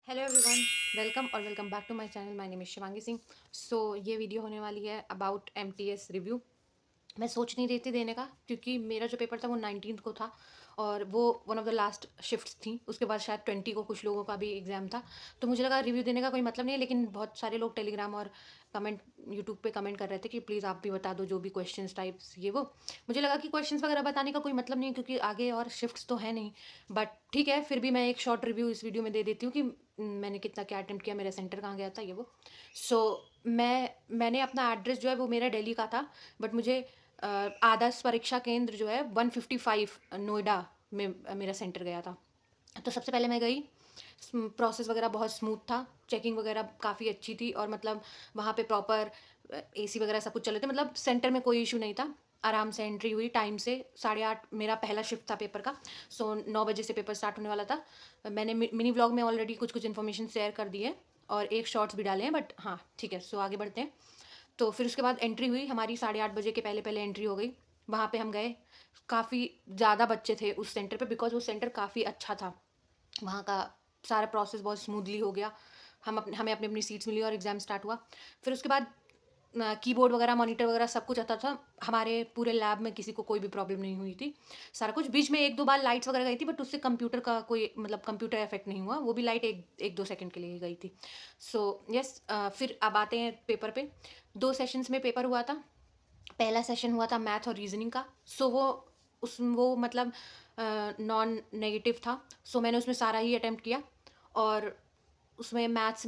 Hello everyone, welcome और welcome back to my channel. My name is Shivangi Singh. So ये video होने वाली है अबाउट एमटीएस रिव्यू। मैं सोच नहीं रही थी देने का, क्योंकि मेरा जो पेपर था वो 19th को था और वो one of the last shifts थी। उसके बाद शायद 20 को कुछ लोगों का भी एग्ज़ाम था। तो मुझे लगा रिव्यू देने का कोई मतलब नहीं है, लेकिन बहुत सारे लोग टेलीग्राम और कमेंट यूट्यूब पे कमेंट कर रहे थे कि प्लीज़ आप भी बता दो जो भी क्वेश्चंस टाइप्स ये वो। मुझे लगा कि क्वेश्चंस वगैरह बताने का कोई मतलब नहीं है, क्योंकि आगे और शिफ्ट्स तो है नहीं। बट ठीक है, फिर भी मैं एक शॉर्ट रिव्यू इस वीडियो में दे देती हूँ कि मैंने कितना क्या अटेम्प्ट किया, मेरा सेंटर कहाँ गया था ये वो। सो मैंने अपना एड्रेस जो है वो मेरा दिल्ली का था, बट मुझे आदर्श परीक्षा केंद्र जो है 155 नोएडा में मेरा सेंटर गया था। तो सबसे पहले मैं गई, प्रोसेस वगैरह बहुत स्मूथ था, चेकिंग वगैरह काफ़ी अच्छी थी और मतलब वहाँ पे प्रॉपर एसी वगैरह सब कुछ चल रहे थे। मतलब सेंटर में कोई इशू नहीं था, आराम से एंट्री हुई टाइम से। 8:30 मेरा पहला शिफ्ट था पेपर का। सो 9 बजे से पेपर स्टार्ट होने वाला था। मैंने मिनी व्लॉग में ऑलरेडी कुछ कुछ इन्फॉर्मेशन शेयर कर दी है और एक शॉर्ट्स भी डाले हैं, बट हाँ ठीक है। सो आगे बढ़ते हैं। तो फिर उसके बाद एंट्री हुई हमारी, 8:30 बजे के पहले पहले एंट्री हो गई। वहाँ पे हम गए, काफ़ी ज़्यादा बच्चे थे उस सेंटर पे, बिकॉज वो सेंटर काफ़ी अच्छा था। वहाँ का सारा प्रोसेस बहुत स्मूथली हो गया। हमें अपनी अपनी सीट्स मिली और एग्ज़ाम स्टार्ट हुआ। फिर उसके बाद कीबोर्ड वगैरह, मॉनिटर वगैरह सब कुछ आता था। हमारे पूरे लैब में किसी को कोई भी प्रॉब्लम नहीं हुई थी। सारा कुछ, बीच में एक दो बार लाइट्स वगैरह गई थी, बट उससे कंप्यूटर का कोई मतलब कंप्यूटर इफेक्ट नहीं हुआ। वो भी लाइट एक एक दो सेकंड के लिए ही गई थी। सो यस, फिर अब आते हैं पेपर पे। 2 सेशंस में पेपर हुआ था। पहला सेशन हुआ था मैथ और रीजनिंग का। सो वो मतलब नॉन नेगेटिव था। सो मैंने उसमें सारा ही अटेम्प्ट किया और उसमें मैथ्स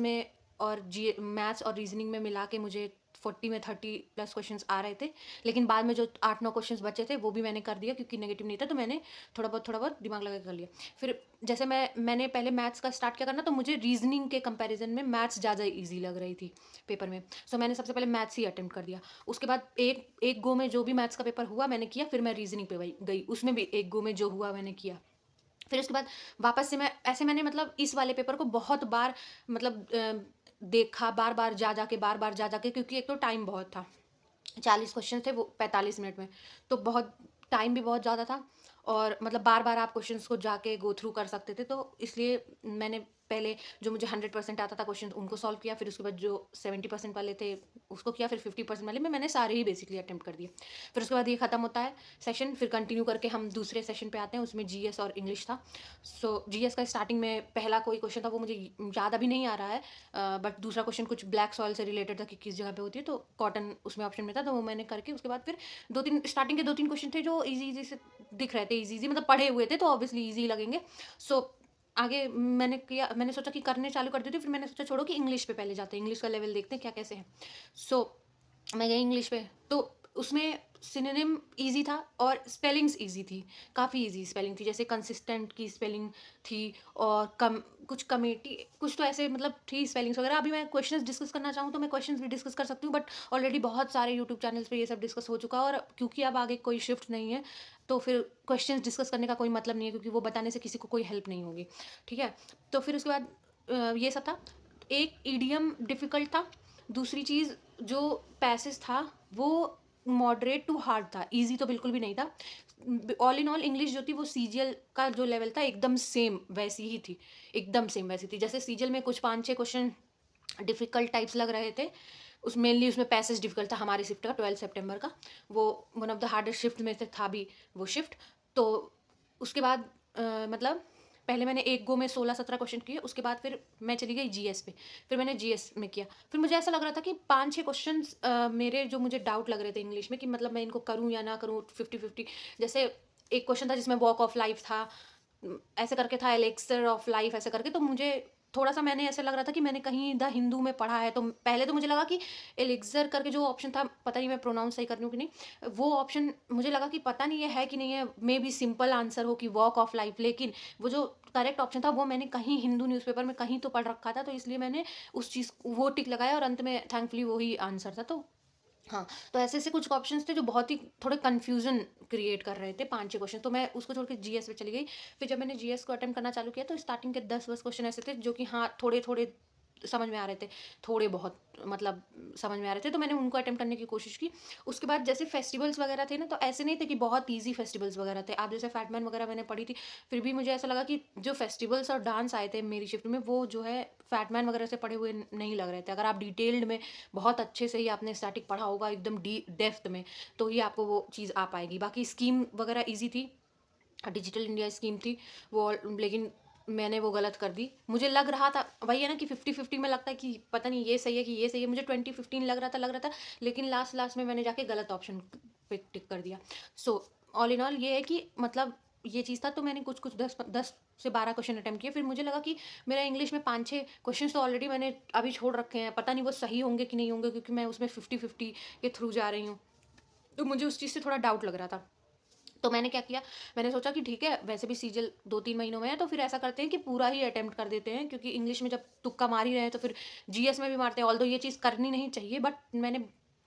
और रीजनिंग में मिला के मुझे 40 में 30+ क्वेश्चंस आ रहे थे। लेकिन बाद में जो 8-9 क्वेश्चंस बचे थे वो भी मैंने कर दिया, क्योंकि नेगेटिव नहीं था, तो मैंने थोड़ा बहुत दिमाग लगा के कर लिया। फिर जैसे मैंने पहले मैथ्स का स्टार्ट किया करना, तो मुझे रीजनिंग के कंपैरिजन में मैथ्स ज़्यादा ईजी लग रही थी पेपर में। सो मैंने सबसे पहले मैथ्स ही अटेम्प्ट कर दिया। उसके बाद एक एक गो में जो भी मैथ्स का पेपर हुआ मैंने किया। फिर मैं रीजनिंग पे गई, उसमें भी एक गो में जो हुआ मैंने किया। फिर उसके बाद वापस से मैंने मतलब इस वाले पेपर को बहुत बार मतलब देखा, बार बार जा जाके, क्योंकि एक तो टाइम बहुत था। 40 क्वेश्चन थे वो 45 मिनट में। तो बहुत टाइम भी बहुत ज़्यादा था और मतलब बार बार आप क्वेश्चंस को जाके गो थ्रू कर सकते थे। तो इसलिए मैंने पहले जो मुझे 100% आता था क्वेश्चन उनको सॉल्व किया। फिर उसके बाद जो 70% वाले थे उसको किया। फिर 50% वाले में मैंने सारे ही बेसिकली अटेम्प्ट कर दिए। फिर उसके बाद ये ख़त्म होता है सेशन। फिर कंटिन्यू करके हम दूसरे सेशन पे आते हैं, उसमें जीएस और इंग्लिश था। सो जीएस का स्टार्टिंग में पहला कोई क्वेश्चन था, वो मुझे याद अभी नहीं आ रहा है, बट दूसरा क्वेश्चन कुछ ब्लैक सॉइल से रिलेटेड था कि किस जगह पे होती है, तो कॉटन उसमें ऑप्शन में था, तो वो मैंने करके उसके बाद फिर दो तीन स्टार्टिंग के 2-3 क्वेश्चन थे जो इजी इजी से दिख रहे थे, इजी इजी मतलब पढ़े हुए थे, तो ऑब्वियसली इजी लगेंगे। सो आगे मैंने सोचा कि करने चालू कर देती हूँ। फिर मैंने सोचा छोड़ो कि इंग्लिश पे पहले जाते हैं, इंग्लिश का लेवल देखते हैं क्या कैसे है। सो मैं गई इंग्लिश पे, तो उसमें सिनोनिम ईजी था और स्पेलिंग्स ईजी थी। काफ़ी ईजी स्पेलिंग थी, जैसे कंसिस्टेंट की स्पेलिंग थी और कुछ कमेटी कुछ तो ऐसे मतलब थी स्पेलिंग्स वगैरह। अभी मैं क्वेश्चंस डिस्कस करना चाहूँ तो मैं क्वेश्चंस भी डिस्कस कर सकती हूँ, बट ऑलरेडी बहुत सारे यूट्यूब चैनल्स पे ये सब डिस्कस हो चुका है। और क्योंकि अब आगे कोई शिफ्ट नहीं है, तो फिर क्वेश्चंस डिस्कस करने का कोई मतलब नहीं है, क्योंकि वो बताने से किसी को कोई हेल्प नहीं होगी। ठीक है, तो फिर उसके बाद ये सब था। एक ईडियम डिफ़िकल्ट था। दूसरी चीज़, जो पैसेज था वो मॉडरेट टू हार्ड था, ईज़ी तो बिल्कुल भी नहीं था। ऑल इन ऑल इंग्लिश जो थी वो सीजीएल का जो लेवल था एकदम सेम वैसी ही थी, एकदम सेम वैसी थी। जैसे सीजीएल में कुछ 5-6 क्वेश्चन डिफ़िकल्ट टाइप्स लग रहे थे, मेनली उसमें पैसेज डिफ़िकल्ट था। हमारे शिफ्ट का 12 सितंबर का, वो one of the hardest shift में से था भी वो शिफ्ट। तो उसके बाद मतलब पहले मैंने एक गो में 16-17 क्वेश्चन किए। उसके बाद फिर मैं चली गई जीएस पे। फिर मैंने जीएस में किया। फिर मुझे ऐसा लग रहा था कि 5-6 क्वेश्चंस मेरे जो मुझे डाउट लग रहे थे इंग्लिश में, कि मतलब मैं इनको करूँ या ना करूँ, 50-50। जैसे एक क्वेश्चन था जिसमें वॉक ऑफ लाइफ था, ऐसे करके था एलेक्सर ऑफ लाइफ ऐसे करके। तो मुझे थोड़ा सा मैंने ऐसा लग रहा था कि मैंने कहीं द हिंदू में पढ़ा है। तो पहले तो मुझे लगा कि एलेक्सर करके जो ऑप्शन था, पता नहीं मैं प्रोनाउंस सही कर रही हूँ कि नहीं, वो ऑप्शन मुझे लगा कि पता नहीं ये है कि नहीं है, मे बी सिंपल आंसर हो कि वॉक ऑफ लाइफ। लेकिन वो जो करेक्ट ऑप्शन था वो मैंने कहीं हिंदू न्यूज़पेपर में कहीं तो पढ़ रखा था, तो इसलिए मैंने उस चीज़ वो टिक लगाया और अंत में थैंकफुली वही आंसर था। तो हाँ, तो ऐसे-ऐसे कुछ ऑप्शंस थे जो बहुत ही थोड़े कन्फ्यूज़न क्रिएट कर रहे थे, 5-6 क्वेश्चन। तो मैं उसको छोड़ के जीएस पे चली गई। फिर जब मैंने जीएस को अटेम्प्ट करना चालू किया, तो स्टार्टिंग के 10-10 क्वेश्चन ऐसे थे जो कि हाँ, थोड़े-थोड़े समझ में आ रहे थे, थोड़े बहुत मतलब समझ में आ रहे थे, तो मैंने उनको अटेम्प्ट करने की कोशिश की। उसके बाद जैसे फेस्टिवल्स वगैरह थे ना, तो ऐसे नहीं थे कि बहुत ईज़ी फेस्टिवल्स वगैरह थे। आप जैसे फैटमैन वगैरह मैंने पढ़ी थी, फिर भी मुझे ऐसा लगा कि जो फेस्टिवल्स और डांस आए थे मेरी शिफ्ट में, वो जो है फैटमैन वगैरह से पढ़े हुए नहीं लग रहे थे। अगर आप डिटेल्ड में बहुत अच्छे से ही आपने स्टैटिक पढ़ा होगा एकदम डेप्थ में, तो ही आपको वो चीज़ आ पाएगी। बाकी स्कीम वगैरह ईज़ी थी, डिजिटल इंडिया स्कीम थी वो, लेकिन मैंने वो गलत कर दी। मुझे लग रहा था, वही है ना कि 50-50 में लगता है कि पता नहीं ये सही है कि ये सही है। मुझे 20-15 लग रहा था, लेकिन लास्ट में मैंने जाके गलत ऑप्शन पे टिक कर दिया। सो ऑल इन ऑल ये है कि मतलब ये चीज़ था, तो मैंने कुछ 10 से 12 क्वेश्चन अटेम्प्ट किए। फिर मुझे लगा कि मेरा इंग्लिश में 5-6 क्वेश्चन तो ऑलरेडी मैंने अभी छोड़ रखे हैं, पता नहीं वो सही होंगे कि नहीं होंगे, क्योंकि मैं उसमें 50-50 के थ्रू जा रही हूँ। तो मुझे उस चीज़ से थोड़ा डाउट लग रहा था। तो मैंने क्या किया, मैंने सोचा कि ठीक है, वैसे भी सीजल 2-3 महीनों में है, तो फिर ऐसा करते हैं कि पूरा ही अटेम्प्ट कर देते हैं, क्योंकि इंग्लिश में जब तुक्का मार ही रहे हैं तो फिर जीएस में भी मारते हैं। ऑल्दो ये चीज़ करनी नहीं चाहिए, बट मैंने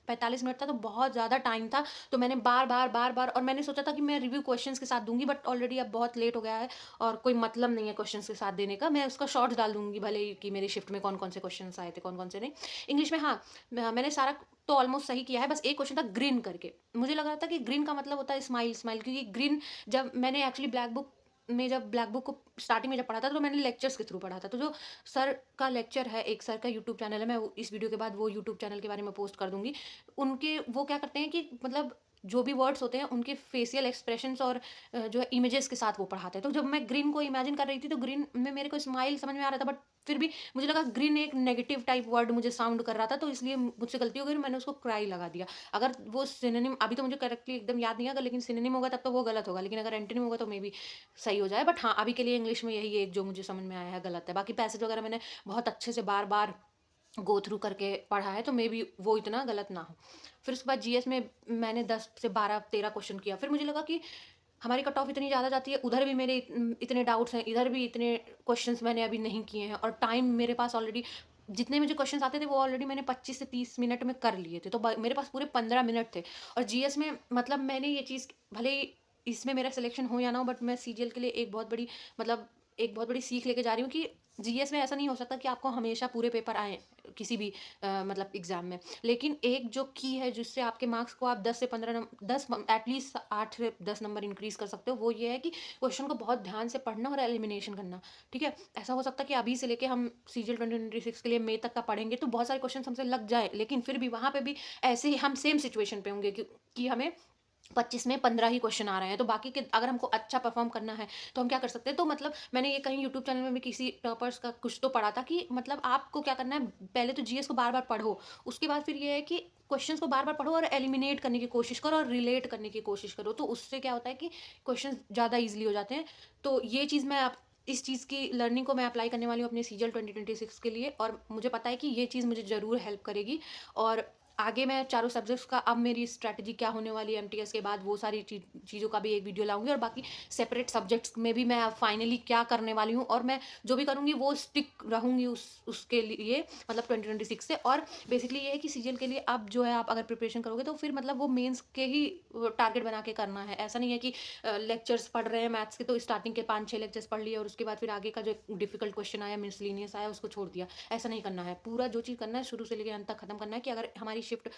45 मिनट था तो बहुत ज़्यादा टाइम था, तो मैंने बार-बार और मैंने सोचा था कि मैं रिव्यू क्वेश्चन्स के साथ दूँगी, बट ऑलरेडी अब बहुत लेट हो गया है और कोई मतलब नहीं है क्वेश्चन्स के साथ देने का। मैं उसका शॉर्ट्स डाल दूँगी, भले ही कि मेरी शिफ्ट में कौन-कौन से क्वेश्चन्स आए थे, कौन-कौन से नहीं। इंग्लिश में हाँ, मैंने सारा तो ऑलमोस्ट सही किया है, बस एक क्वेश्चन था ग्रीन करके। मुझे लग रहा था कि ग्रीन का मतलब होता है स्माइल, क्योंकि ग्रीन, जब मैंने एक्चुअली ब्लैक बुक को स्टार्टिंग में जब पढ़ा था, तो मैंने लेक्चर्स के थ्रू पढ़ा था। तो जो सर का लेक्चर है, एक सर का यूट्यूब चैनल है, मैं इस वीडियो के बाद वो यूट्यूब चैनल के बारे में पोस्ट कर दूंगी। उनके वो क्या करते हैं कि मतलब जो भी वर्ड्स होते हैं उनके फेशियल एक्सप्रेशंस और जो है इमेजेस के साथ वो पढ़ाते हैं। तो जब मैं ग्रीन को इमेजिन कर रही थी, तो ग्रीन में मेरे को स्माइल समझ में आ रहा था, बट फिर भी मुझे लगा ग्रीन एक नेगेटिव टाइप वर्ड मुझे साउंड कर रहा था, तो इसलिए मुझसे गलती हो गई, मैंने उसको क्राई लगा दिया। अगर वो सिनोनिम, अभी तो मुझे करेक्टली एकदम याद नहीं है, अगर लेकिन सिनोनिम होगा तब तो वो गलत होगा, लेकिन अगर एंटोनिम होगा तो मे बी सही हो जाए। बट हाँ, अभी के लिए इंग्लिश में यही एक जो मुझे समझ में आया है गलत है। बाकी पैसेज वगैरह मैंने बहुत अच्छे से बार-बार गो थ्रू करके पढ़ा है, तो मे बी वो इतना गलत ना हो। फिर उसके बाद जीएस में मैंने 10 से 12-13 क्वेश्चन किया। फिर मुझे लगा कि हमारी कट ऑफ इतनी ज़्यादा जाती है, उधर भी मेरे इतने डाउट्स हैं, इधर भी इतने क्वेश्चंस मैंने अभी नहीं किए हैं, और टाइम मेरे पास ऑलरेडी, जितने मुझे क्वेश्चंस आते थे वो ऑलरेडी मैंने 25 से 30 मिनट में कर लिए थे, तो मेरे पास पूरे 15 मिनट थे। और जीएस में मतलब मैंने ये चीज़, भले ही इसमें मेरा सिलेक्शन हो या ना हो, बट मैं सीजीएल के लिए मतलब एक बहुत बड़ी सीख लेके जा रही हूँ कि जीएस में ऐसा नहीं हो सकता कि आपको हमेशा पूरे पेपर आए किसी भी मतलब एग्जाम में। लेकिन एक जो की है जिससे आपके मार्क्स को आप 10 से 15 10 एटलीस्ट 8 से 10 नंबर इंक्रीज कर सकते हो, वो ये है कि क्वेश्चन को बहुत ध्यान से पढ़ना और एलिमिनेशन करना। ठीक है, ऐसा हो सकता है कि अभी से लेके हम सीजीएल 2026 के लिए मई तक का पढ़ेंगे तो बहुत सारे क्वेश्चन हमसे लग जाए, लेकिन फिर भी वहाँ पे भी ऐसे ही हम सेम सिचुएशन पे होंगे कि हमें 25 में 15 ही क्वेश्चन आ रहे हैं, तो बाकी के अगर हमको अच्छा परफॉर्म करना है तो हम क्या कर सकते हैं। तो मतलब मैंने ये कहीं यूट्यूब चैनल में भी किसी टॉपर्स का कुछ तो पढ़ा था कि मतलब आपको क्या करना है, पहले तो जीएस को बार बार पढ़ो, उसके बाद फिर ये है कि क्वेश्चंस को बार बार पढ़ो और एलिमिनेट करने की कोशिश करो और रिलेट करने की कोशिश करो, तो उससे क्या होता है कि क्वेश्चन ज़्यादा ईजिली हो जाते हैं। तो ये चीज़ मैं आप इस चीज़ की लर्निंग को मैं अप्लाई करने वाली हूँ अपने सीजीएल 2026 के लिए, और मुझे पता है कि ये चीज़ मुझे ज़रूर हेल्प करेगी। और आगे मैं चारों सब्जेक्ट्स का, अब मेरी स्ट्रैटेजी क्या होने वाली है एमटीएस के बाद, वो सारी चीज़ों का भी एक वीडियो लाऊंगी, और बाकी सेपरेट सब्जेक्ट्स में भी मैं अब फाइनली क्या करने वाली हूँ, और मैं जो भी करूँगी वो स्टिक रहूँगी उसके लिए, मतलब 2026 से। और बेसिकली ये है कि सीजीएल के लिए अब जो है आप अगर प्रिपरेशन करोगे तो फिर मतलब वो मेंस के ही टारगेट बना के करना है। ऐसा नहीं है कि लेक्चर्स पढ़ रहे हैं मैथ्स के तो स्टार्टिंग के 5-6 लेक्चर्स पढ़ लिए और उसके बाद फिर आगे का जो डिफिकल्ट क्वेश्चन आया, मिसलिनियस आया, उसको छोड़ दिया। ऐसा नहीं करना है, पूरा जो चीज़ करना है शुरू से लेकर अंत तक खत्म करना है, कि अगर हमारी शिफ्ट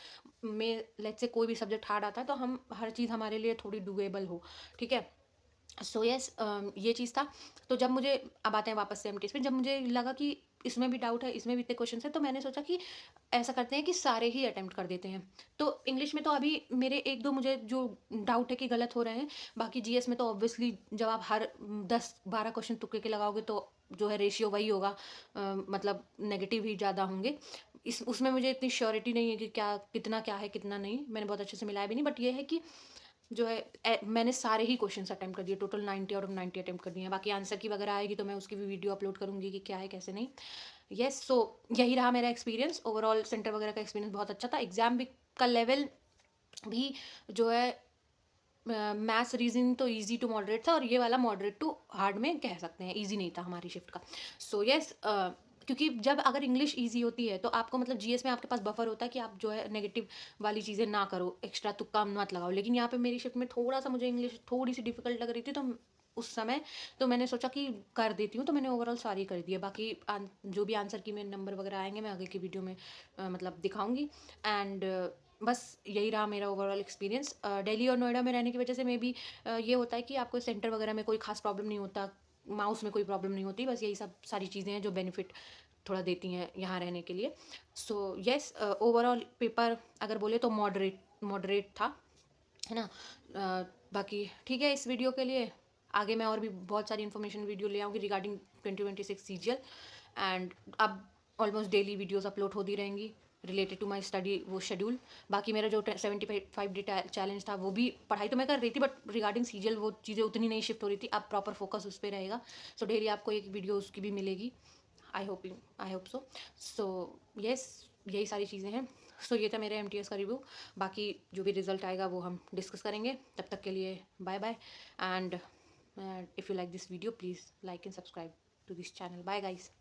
में लेट्स से कोई भी सब्जेक्ट हार्ड आता है तो हम हर चीज़ हमारे लिए थोड़ी डुएबल हो। ठीक है, सो यस, ये चीज़ था। तो जब मुझे, अब आते हैं वापस से एमटीएस पे, जब मुझे लगा कि इसमें भी डाउट है, इसमें भी इतने क्वेश्चन है, तो मैंने सोचा कि ऐसा करते हैं कि सारे ही अटेम्प्ट कर देते हैं। तो इंग्लिश में तो अभी मेरे एक दो मुझे जो डाउट है कि गलत हो रहे हैं, बाकी जीएस में तो ऑब्वियसली जब आप हर 10-12 क्वेश्चन तुक्के के लगाओगे तो जो है रेशियो वही होगा, मतलब नेगेटिव ही ज़्यादा होंगे। इस उसमें मुझे इतनी श्योरिटी नहीं है कि क्या है कितना नहीं, मैंने बहुत अच्छे से मिलाया भी नहीं, बट ये है कि जो है मैंने सारे ही क्वेश्चंस अटेम्प्ट कर दिए, टोटल 90 आउट ऑफ 90 अटेम्प्ट कर दिए हैं। बाकी आंसर की वगैरह आएगी तो मैं उसकी भी वीडियो अपलोड करूँगी कि क्या है कैसे नहीं। यस, सो यही रहा मेरा एक्सपीरियंस। ओवरऑल सेंटर वगैरह का एक्सपीरियंस बहुत अच्छा था। एग्जाम भी का लेवल भी जो है मैथ्स रीजनिंग तो इजी टू मॉडरेट था, और ये वाला मॉडरेट टू हार्ड में कह सकते हैं, इजी नहीं था हमारी शिफ्ट का। सो यस, क्योंकि जब अगर इंग्लिश इजी होती है तो आपको मतलब जीएस में आपके पास बफर होता है कि आप जो है नेगेटिव वाली चीज़ें ना करो, एक्स्ट्रा तुक्का मत लगाओ। लेकिन यहाँ पे मेरी शिफ्ट में थोड़ा सा मुझे इंग्लिश थोड़ी सी डिफिकल्ट लग रही थी, तो उस समय, तो मैंने सोचा कि कर देती हूँ, तो मैंने ओवरऑल सारी कर दी है। बाकी जो भी आंसर की मेरे नंबर वगैरह आएँगे मैं आगे की वीडियो में मतलब दिखाऊँगी। एंड बस यही रहा मेरा ओवरऑल एक्सपीरियंस। दिल्ली और नोएडा में रहने की वजह से मे बी ये होता है कि आपको सेंटर वगैरह में कोई ख़ास प्रॉब्लम नहीं होता, माउस में कोई प्रॉब्लम नहीं होती, बस यही सब सारी चीज़ें हैं जो बेनिफिट थोड़ा देती हैं यहाँ रहने के लिए। सो येस, ओवरऑल पेपर अगर बोले तो मॉडरेट मॉडरेट था, है ना। बाकी ठीक है, इस वीडियो के लिए आगे मैं और भी बहुत सारी इन्फॉर्मेशन वीडियो ले आऊँगी रिगार्डिंग 2026 सीजीएल। एंड अब ऑलमोस्ट डेली वीडियोस अपलोड होती रहेंगी रिलेटेड टू माय स्टडी, वो शेड्यूल। बाकी मेरा जो 75 डे चैलेंज था वो भी, पढ़ाई तो मैं कर रही थी बट रिगार्डिंग सीजीएल वो चीज़ें उतनी नहीं शिफ्ट हो रही थी, अब प्रॉपर फोकस उस पर रहेगा। सो डेली आपको एक वीडियो उसकी भी मिलेगी। I hope so. So yes, यही सारी चीज़ें हैं। सो ये था मेरे एमटीएस का रिव्यू। बाकी जो भी रिजल्ट आएगा वो हम डिस्कस करेंगे। तब तक के लिए bye bye. And if you like this video please like and subscribe to this channel. Bye guys.